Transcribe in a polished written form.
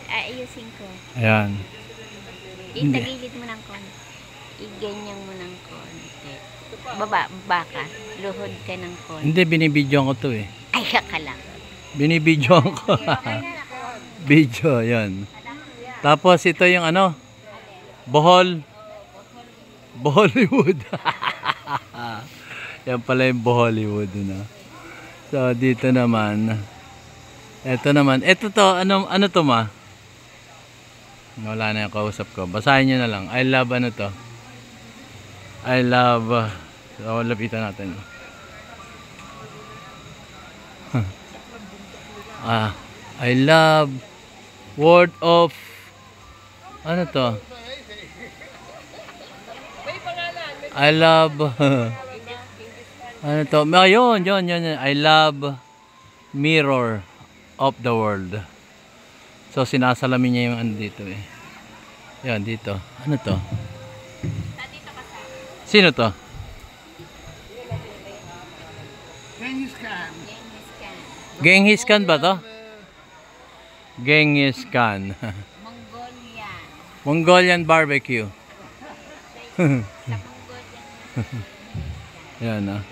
Ayusin ko. Ayan. Hindi. Itagilid mo ng konti. Iganyan mo ng konti. Baka. Luhod ka ng konti. Hindi, binibidyoan ko to eh. Ay, kakala. Binibidyoan ko. Video, yan. Tapos ito yung ano? Bohollywood. Yan pala yung Bohollywood. No? So, dito naman. Ito to, ano to ma? Wala na yung kausap ko. Basahin nyo na lang. I love ano to? I love, so, lapitan natin. I love word of, ano to? I love, ano to? Yun. I love mirror of the world. So, sinasalamin niya yung ano dito eh. Yan, dito. Ano to? Sino to? Genghis Khan. Genghis Khan ba to? Genghis Khan. Mongolian barbecue. Yan ah.